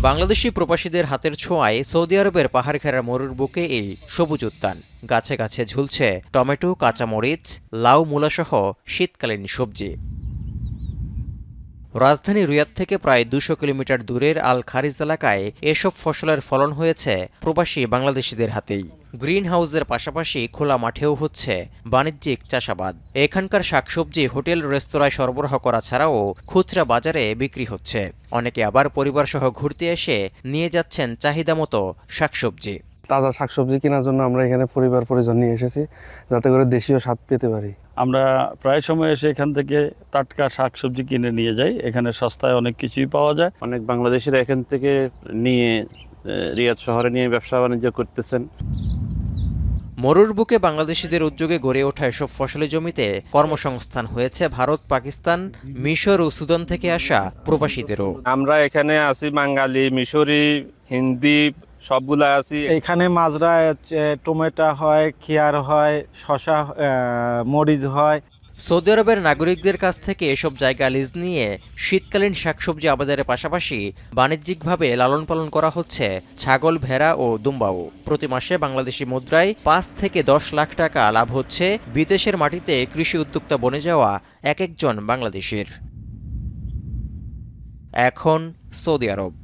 বাংলাদেশি প্রবাসীদের হাতের ছোঁয়ায় সৌদি আরবের পাহাড় ঘেরা মরুর বুকে এই সবুজ উদ্যান। গাছে গাছে ঝুলছে টমেটো, কাঁচামরিচ, লাউ, মূলাসহ শীতকালীন সবজি। রাজধানী রিয়াদ থেকে প্রায় ২০০ কিলোমিটার দূরের আল খারিজ এলাকায় এসব ফসলের ফলন হয়েছে প্রবাসী বাংলাদেশিদের হাতেই। গ্রিন হাউসের পাশাপাশি খোলা মাঠেও হচ্ছে বাণিজ্যিক চাষাবাদ। এখানকার শাকসবজি হোটেল রেস্তোরাঁয় সরবরাহ করা ছাড়াও খুচরা বাজারে বিক্রি হচ্ছে। অনেকে আবার পরিবারসহ ঘুরতে এসে নিয়ে যাচ্ছেন চাহিদা মতো শাকসবজি। তাজা শাকসবজি কেনার জন্য আমরা এখানে পরিবার পরিজন নিয়ে এসেছি, যাতে করে দেশীয় স্বাদ পেতে পারি। আমরা প্রায় সময় এসে এখান থেকে টাটকা শাকসবজি কিনে নিয়ে যাই। এখানে সস্তায় অনেক কিছুই পাওয়া যায়। অনেক বাংলাদেশিরা এখান থেকে নিয়ে রিয়াদ শহরে নিয়ে ব্যবসা বাণিজ্য করতেছেন। মরুর বুকে বাংলাদেশিদের উদ্যোগে গড়ে ওঠা এসব ফসলি জমিতে কর্মসংস্থান হয়েছে ভারত, পাকিস্তান, মিশর ও সুদান থেকে আসা প্রবাসীদেরও। আমরা এখানে আছি বাঙালি, মিশরি, হিন্দি সবগুলা আছি। এখানে মাজরা, টমেটো হয়, খেয়ার হয়, শসা, মরিচ হয়। সৌদি আরবের নাগরিকদের কাছ থেকে এসব জায়গা লিজ নিয়ে শীতকালীন শাকসবজি আবাদের পাশাপাশি বাণিজ্যিকভাবে লালন পালন করা হচ্ছে ছাগল, ভেড়া ও দুম্বাও। প্রতি মাসে বাংলাদেশি মুদ্রায় ৫ থেকে ১০ লাখ টাকা লাভ হচ্ছে বিদেশের মাটিতে কৃষি উদ্যোক্তা বনে যাওয়া এক একজন বাংলাদেশির। এখন সৌদি আরব।